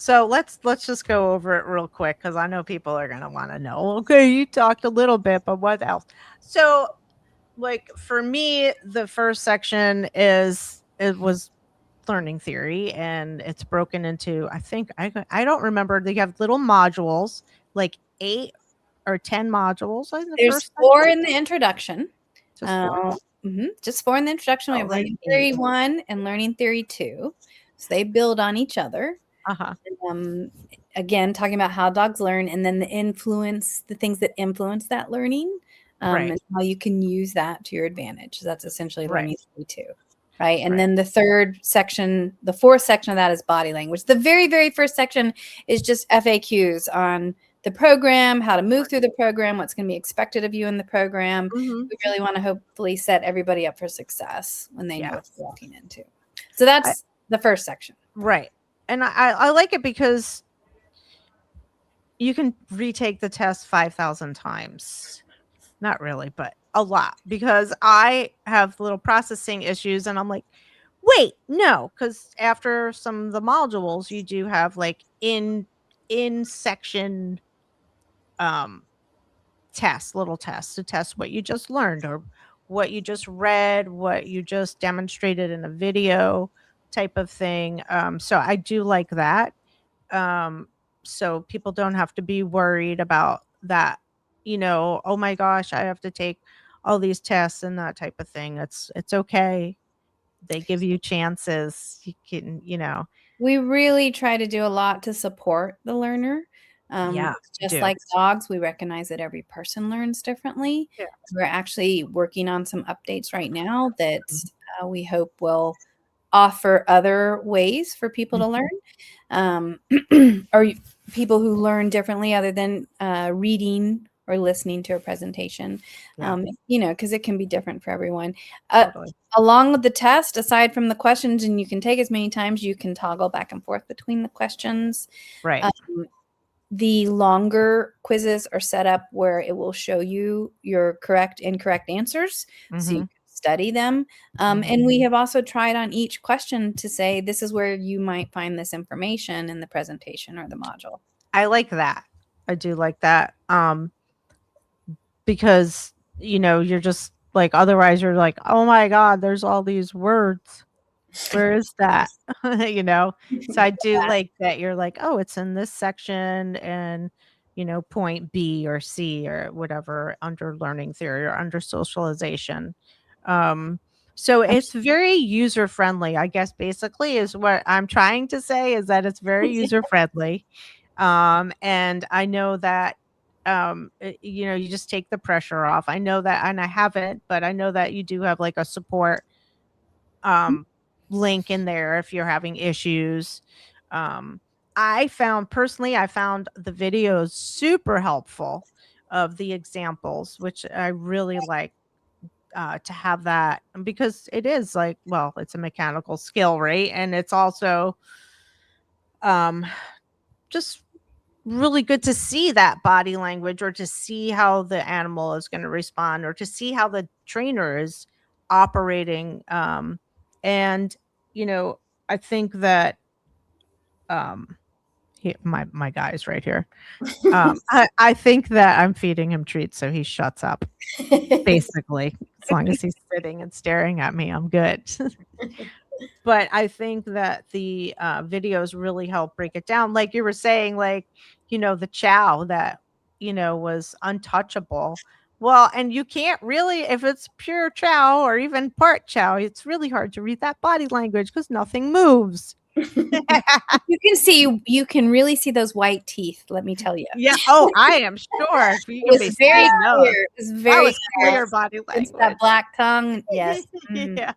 So let's just go over it real quick because I know people are gonna want to know. Okay, you talked a little bit, but what else? So, like for me, the first section is it was learning theory, and it's broken into I don't remember. They have little modules, like 8 or 10 modules in the There's first 4 section. in the introduction. Just 4. Just 4 in the introduction. We Oh, have there's Learning 8. Theory 1 and Learning Theory 2. So they build on each other. Uh-huh. Um, again, talking about how dogs learn, and then the things that influence that learning, Right. and how you can use that to your advantage. That's essentially Right. Learning Theory 2. Right. And Right. then the fourth section of that is body language. The very, very first section is just FAQs on the program, how to move through the program, what's going to be expected of you in the program. Mhm. We really want to hopefully set everybody up for success when they know Yeah. what they're walking into. So that's the first section. Right. And I like it because you can retake the test 5,000 times. Not really, but a lot, because I have little processing issues and I'm like, wait, no, because after some of the modules, you do have like in section um little tests to test what you just learned or what you just read, what you just demonstrated in a video type of thing. So I do like that. Um, so people don't have to be worried about that, oh my gosh, I have to take all these tests and that type of thing. It's okay. They give you chances. You can, We really try to do a lot to support the learner. yeah, Just do. like dogs, we recognize that every person learns differently. Yeah. We're actually working on some updates right now that we hope will offer other ways for people to Mhm. learn, or people who learn differently other than reading or listening to a presentation, Yeah, because it can be different for everyone. totally. Along with the test, aside from the questions, and you can take as many times, you can toggle back and forth between the questions. Right. Um, the longer quizzes are set up where it will show you your correct, incorrect answers, so you Mhm. can study them. Mhm. And we have also tried on each question to say, this is where you might find this information in the presentation or the module. I like that. I do like that. Because, you're just like, otherwise you're like, "Oh my god, there's all these words. Where is that?" You know? So I do like that you're like, "Oh, it's in this section and, point B or C or whatever under learning theory or under socialization." Um, so it's very user friendly, I guess basically is what I'm trying to say is that it's very user friendly. And I know that you just take the pressure off. I know that, and I haven't, but I know that you do have like a support um link in there if you're having issues. Um I found the videos super helpful of the examples, which I really like to have that because it is like, well, it's a mechanical skill, right? And it's also um just really good to see that body language or to see how the animal is going to respond or to see how the trainer is operating. And I think that my guy's right here. I think that I'm feeding him treats so he shuts up, basically. As long as he's sitting and staring at me, I'm good. But I think that the videos really help break it down. Like you were saying, like, the chow that, was untouchable. Well, and you can't really, if it's pure chow or even part chow, it's really hard to read that body language because nothing moves. You can really see those white teeth, let me tell you. Yeah. Oh, I am sure. You It can was be very seeing those. clear. It was That very was clear. clear body It's that language. black tongue. Yes. Mhm. Yeah.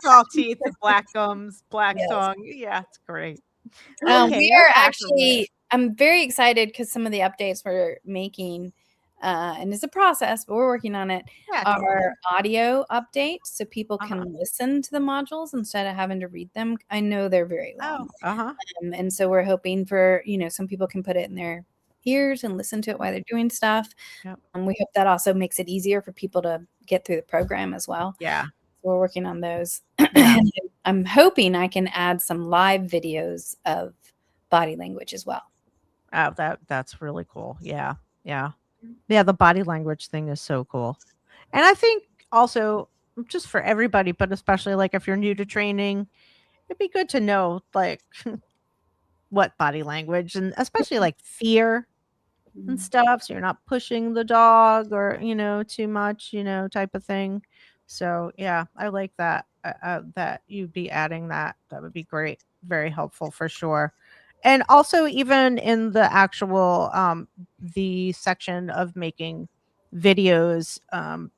Small teeth, the black gums, black Yes. tongue. Yeah, it's great. Okay, We I'm are back over there. actually, I'm very excited because some of the updates we're making, and it's a process, but we're working on it, Yeah, totally. are audio updates so people Uh-huh. can listen to the modules instead of having to read them. I know they're very Oh, long. uh-huh. And so we're hoping for, some people can put it in their ears and listen to it while they're doing stuff. Yep. We hope that also makes it easier for people to get through the program as well. Yeah. So we're working on those. Yeah. And I'm hoping I can add some live videos of body language as well. Oh, that's really cool. Yeah. Yeah. Yeah, the body language thing is so cool. And I think also just for everybody, but especially like if you're new to training, it'd be good to know like what body language and especially like fear and stuff, so you're not pushing the dog or, too much, type of thing. So, yeah, I like that, that you'd be adding that. That would be great. Very helpful for sure. And also even in the actual, the section of making videos,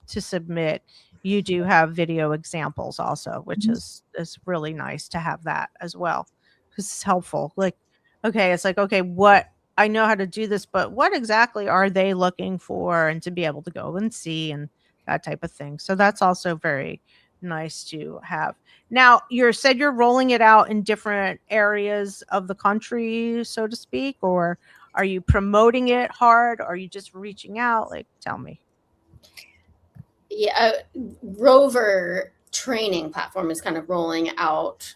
to submit, you do have video examples also, which is really nice to have that as well, 'cause it's helpful. Like, okay, it's like, okay, what I know how to do this, but what exactly are they looking for? And to be able to go and see and that type of thing. So that's also very nice to have. Now, you said you're rolling it out in different areas of the country, so to speak, or are you promoting it hard? Or are you just reaching out? Like, tell me. Yeah, Rover training platform is kind of rolling out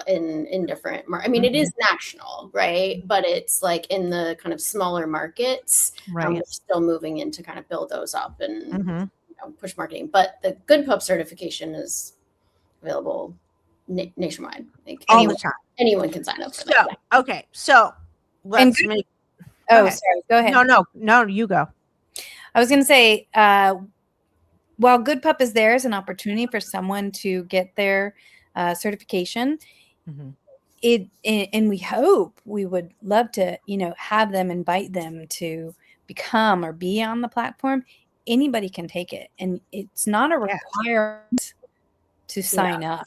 in different I mean, it is national, right? But it's like in the kind of smaller markets. Right. We're still moving in to kind of build those up and push marketing. But the GoodPup certification is available nationwide. Like All the time. anyone can sign up for So, that. okay. So let's make. Oh, sorry. Go ahead. No, you go. I was going to say, while GoodPup is there as an opportunity for someone to get their certification, and we would love to, have them, invite them to become or be on the platform. Anybody can take it, and it's not a requirement to sign up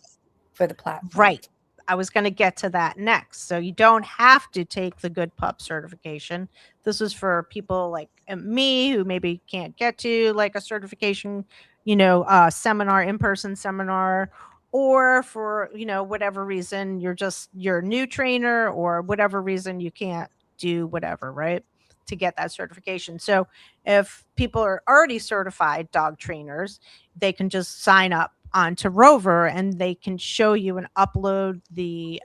for the platform. Right. I was going to get to that next. So you don't have to take the GoodPup certification. This is for people like me who maybe can't get to like a certification, seminar, in-person seminar, or for, whatever reason you're a new trainer or whatever reason you can't do whatever, right? To get that certification. So if people are already certified dog trainers, they can just sign up onto Rover and they can show you and upload the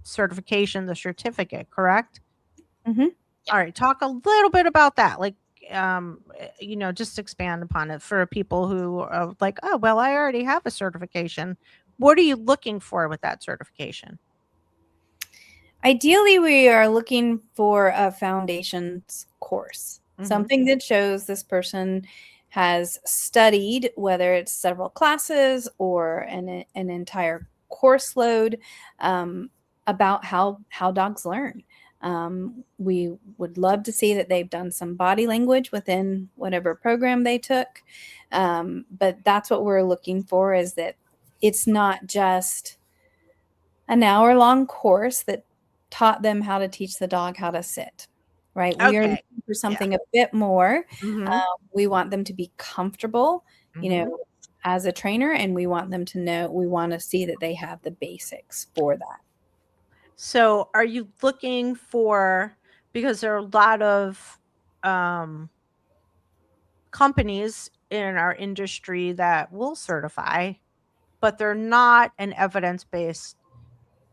certification, the certificate, correct? Mm-hmm. All right. Talk a little bit about that. Like, just expand upon it for people who are like, oh, well, I already have a certification. What are you looking for with that certification? Ideally, we are looking for a foundations course, something that shows this person has studied, whether it's several classes or an entire course load, about how dogs learn. We would love to see that they've done some body language within whatever program they took. But that's what we're looking for, is that it's not just an hour-long course that taught them how to teach the dog how to sit, right? We are looking for something a bit more. We want them to be comfortable, as a trainer, and we want them to know, we want to see that they have the basics for that. So are you looking for, because there are a lot of companies in our industry that will certify, but they're not an evidence-based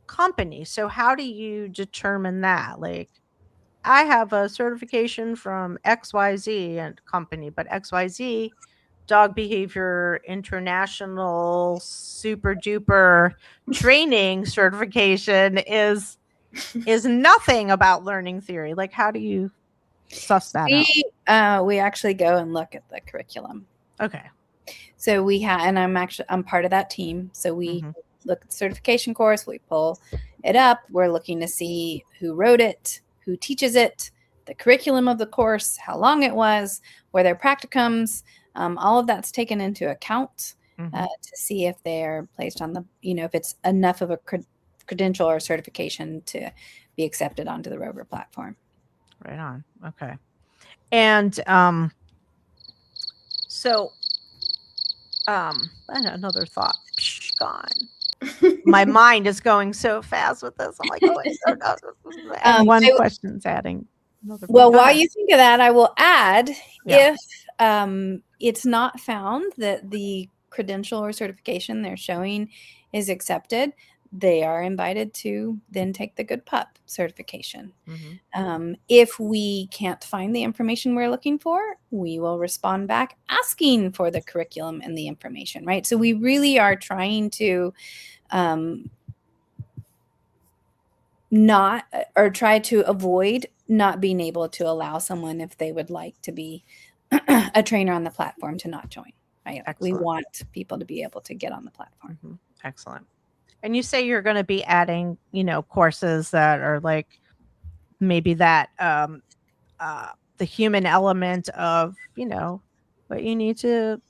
company. So how do you determine that? Like, I have a certification from XYZ and company, but XYZ dog behavior international super duper training certification is nothing about learning theory. Like, how do you suss that out? We actually go and look at the curriculum. Okay. So we have, and I'm part of that team. So we look at the certification course, we pull it up. We're looking to see who wrote it, who teaches it, the curriculum of the course, how long it was, where their practicums, all of that's taken into account to see if they're placed on the, if it's enough of a credential or certification to be accepted onto the Rover platform. Right on. Okay. And so another thought. Gone. My mind is going so fast with this. I'm like, oh, and one question's adding another. Well, while you think of that, I will add, if it's not found that the credential or certification they're showing is accepted, they are invited to then take the GoodPup certification. Mm-hmm. If we can't find the information we're looking for, we will respond back asking for the curriculum and the information, right? So we really are trying to not or try to avoid not being able to allow someone, if they would like to be a trainer on the platform, to not join. Right? We want people to be able to get on the platform. Mm-hmm. Excellent. And you say you're going to be adding, courses that are like maybe that the human element of, what you need to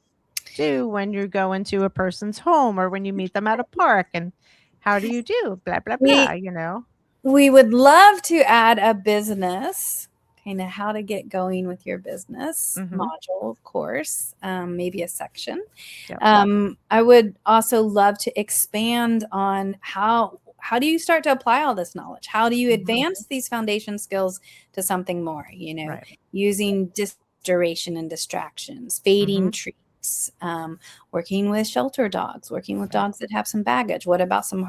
do when you go into a person's home or when you meet them at a park, and how do you do blah blah blah. We would love to add a business, kind of how to get going with your business module, of course, maybe a section. Yep. I would also love to expand on how do you start to apply all this knowledge? How do you advance these foundation skills to something more, Right. using duration and distractions, fading treats, working with shelter dogs, working with dogs that have some baggage. What about some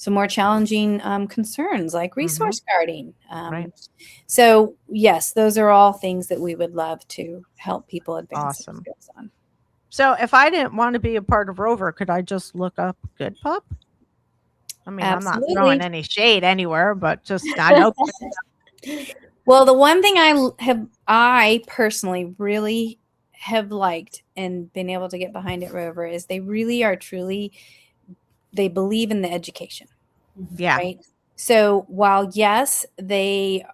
more challenging concerns like resource guarding? Right. So yes, those are all things that we would love to help people advance their skills on. So if I didn't want to be a part of Rover, could I just look up GoodPup? I mean, Absolutely. I'm not throwing any shade anywhere, but just I know. Well, the one thing I personally really have liked and been able to get behind at Rover is they really are truly, they believe in the education. Yeah. Right. So while yes, they,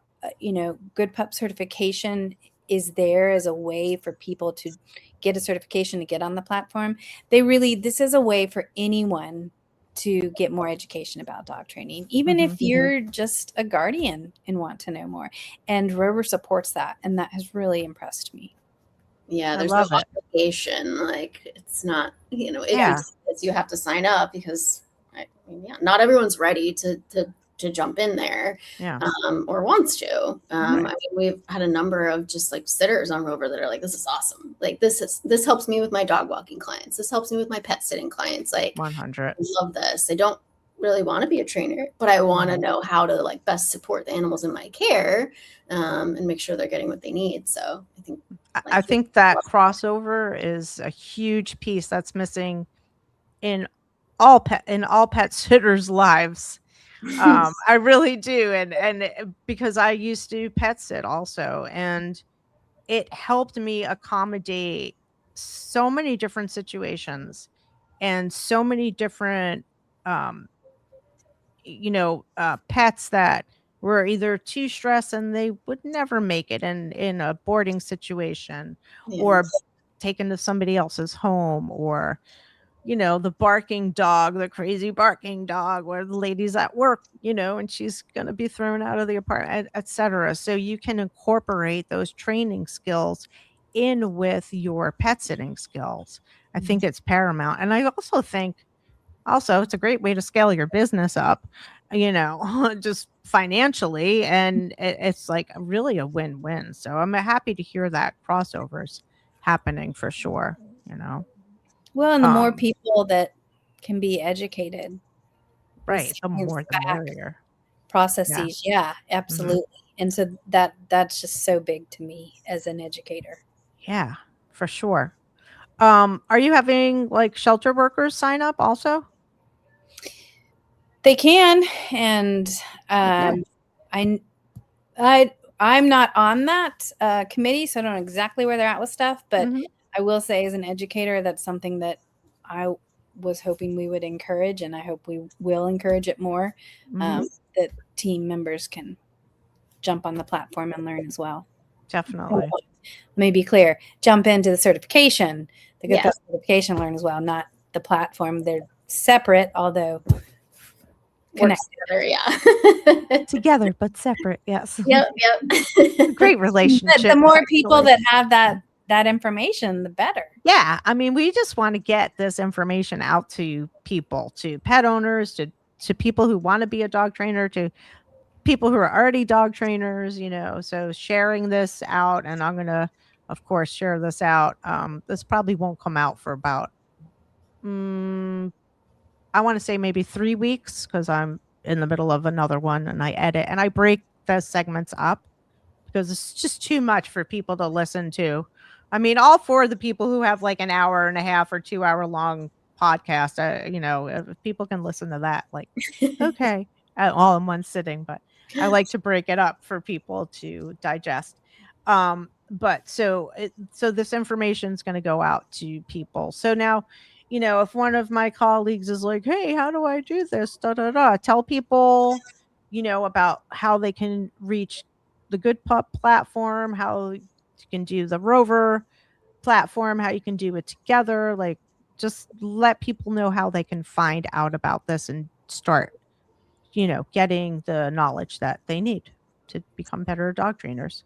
GoodPup certification is there as a way for people to get a certification to get on the platform. This is a way for anyone to get more education about dog training, even if you're just a guardian and want to know more. And Rover supports that. And that has really impressed me. Yeah, there's no obligation. Like, it's not, you have to sign up because not everyone's ready to jump in there, or wants to. I mean, we've had a number of just like sitters on Rover that are like, this is awesome. Like, this helps me with my dog walking clients. This helps me with my pet sitting clients. Like, 100. I love this. I don't really want to be a trainer, but I want to know how to like best support the animals in my care, and make sure they're getting what they need. So I think that crossover is a huge piece that's missing in all pet sitters' lives. I really do, and because I used to pet sit also, and it helped me accommodate so many different situations and so many different pets that were either too stressed and they would never make it in a boarding situation, or taken to somebody else's home, or the barking dog, the crazy barking dog, where the lady's at work, and she's going to be thrown out of the apartment, etc. So you can incorporate those training skills in with your pet sitting skills. I think it's paramount. And I also think it's a great way to scale your business up, just financially. And it's like really a win-win. So I'm happy to hear that crossovers happening for sure, Well, and the more people that can be educated, right, the more the merrier. Processes, yeah, absolutely. And so that's just so big to me as an educator. Yeah, for sure. Are you having like shelter workers sign up also? They can, and I'm not on that committee, so I don't know exactly where they're at with stuff. But I will say, as an educator, that's something that I was hoping we would encourage, and I hope we will encourage it more. That team members can jump on the platform and learn as well. Definitely. Let me be clear. Jump into the certification, the GoodPup certification, learn as well, not the platform. They're separate, although connected. Together, but separate. Yes. Yep. Great relationship. The more people that have that information, the better. Yeah. I mean, we just want to get this information out to people, to pet owners, to people who want to be a dog trainer, to people who are already dog trainers, so sharing this out. And I'm going to, of course, share this out. This probably won't come out for about, I I want to say maybe 3 weeks, because I'm in the middle of another one and I edit and I break the segments up because it's just too much for people to listen to. I mean, all for the people who have like an hour and a half or 2 hour long podcast, if people can listen to that, like, okay, all in one sitting, but I like to break it up for people to digest. But so this information is going to go out to people. So now, if one of my colleagues is like, "Hey, how do I do this?" Da da da. Tell people, about how they can reach the GoodPup platform, how you can do the Rover platform, how you can do it together. Like, just let people know how they can find out about this and start, getting the knowledge that they need to become better dog trainers.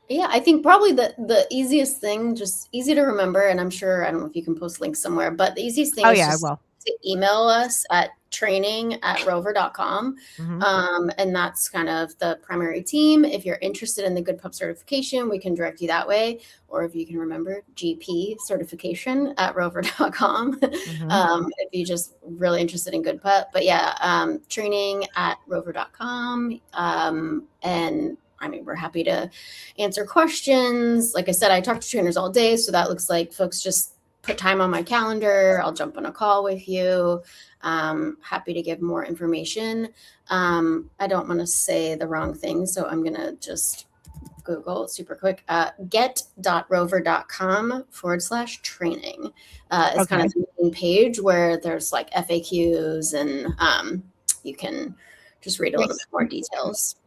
Yeah, I think probably the easiest thing, just easy to remember, and I'm sure, I don't know if you can post links somewhere, but the easiest thing Oh is yeah, I just will. to email us at training@rover.com. And that's kind of the primary team. If you're interested in the GoodPup certification, we can direct you that way. Or if you can remember, GPcertification@rover.com. If you're just really interested in GoodPup. But yeah, training@rover.com. And I mean, we're happy to answer questions. Like I said, I talk to trainers all day. So that looks like folks just put time on my calendar. I'll jump on a call with you. Happy to give more information. I don't want to say the wrong thing, so I'm going to just Google super quick. Get.rover.com/training is kind of the main page where there's like FAQs and you can just read a little bit more details.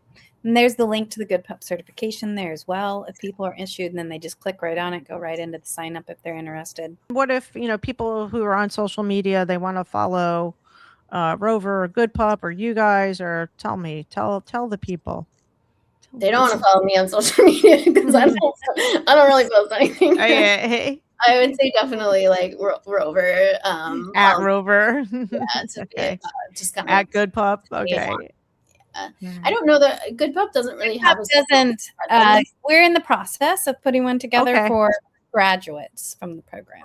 And there's the link to the GoodPup certification there as well. If people are issued, and then they just click right on it, go right into the sign up if they're interested. What if, people who are on social media, they want to follow Rover or GoodPup or you guys, or tell the people. They don't want to follow me on social media because I don't really post anything. I would say definitely like Rover. At Rover. Yeah, okay. Just kind of at GoodPup. Okay. I don't know that GoodPup doesn't really have we're in the process of putting one together for graduates from the program.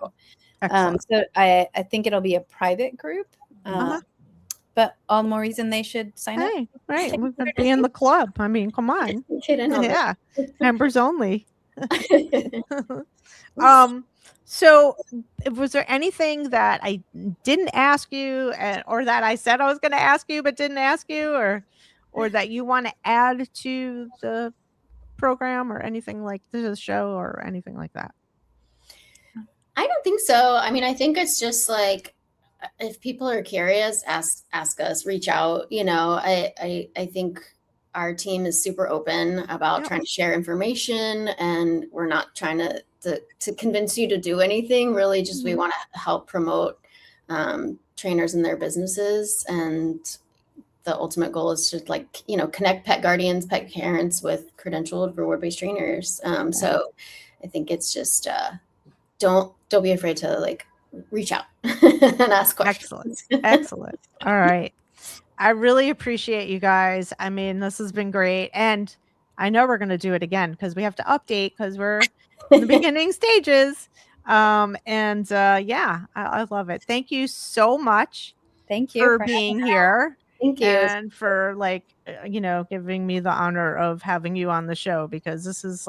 So I think it'll be a private group. But all the more reason they should sign up. Right. We're going to be in the club. I mean, come on. Yeah. Members only. So was there anything that I didn't ask you or that I said I was going to ask you but didn't ask you, or that you want to add to the program or anything like the show or anything like that? I don't think so. I mean, I think it's just like, if people are curious, ask us, reach out. I think our team is super open about trying to share information, and we're not trying to convince you to do anything. Really, just we want to help promote trainers in their businesses, and the ultimate goal is to connect pet guardians, pet parents with credentialed reward-based trainers. So I think it's just don't be afraid to reach out and ask questions. Excellent. All right. I really appreciate you guys. I mean, this has been great. And I know we're going to do it again because we have to update because we're in the beginning stages. I love it. Thank you so much. Thank you for being here. Thank you. And for giving me the honor of having you on the show, because this is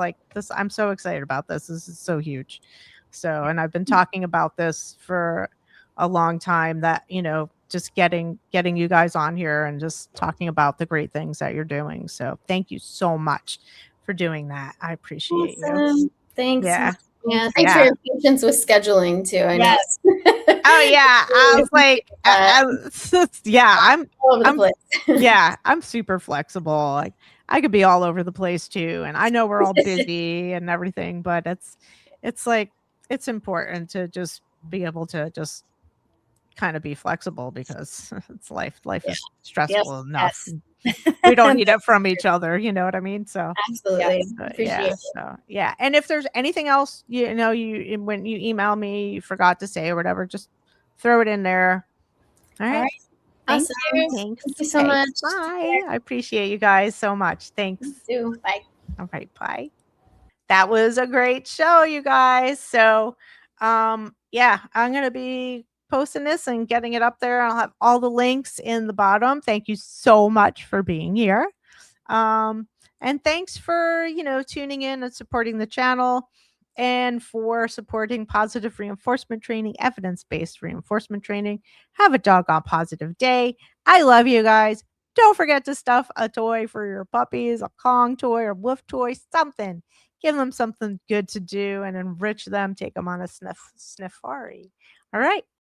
I'm so excited about this. This is so huge. So, and I've been talking about this for a long time, that, just getting you guys on here and just talking about the great things that you're doing. So thank you so much for doing that. I appreciate you. Thanks. Yeah. Yeah. Thanks for your patience with scheduling too. I know. Oh yeah. I was like, I'm all over the place. Yeah, I'm super flexible. Like, I could be all over the place too. And I know we're all busy and everything, but it's important to just be able to just kind of be flexible, because it's life is stressful enough. We don't need it from each other, you know what I mean? So absolutely. Appreciate it. So yeah. And if there's anything else, you when you email me, you forgot to say or whatever, just throw it in there. All right. Awesome. Thanks. Thank you so much. Bye. I appreciate you guys so much. Thanks. You too. Bye. All right. Bye. That was a great show, you guys. So, I'm going to be posting this and getting it up there. I'll have all the links in the bottom. Thank you so much for being here. And thanks for, tuning in and supporting the channel and for supporting positive reinforcement training, evidence-based reinforcement training. Have a doggone positive day. I love you guys. Don't forget to stuff a toy for your puppies, a Kong toy or Woof toy, something. Give them something good to do and enrich them. Take them on a sniffari. All right.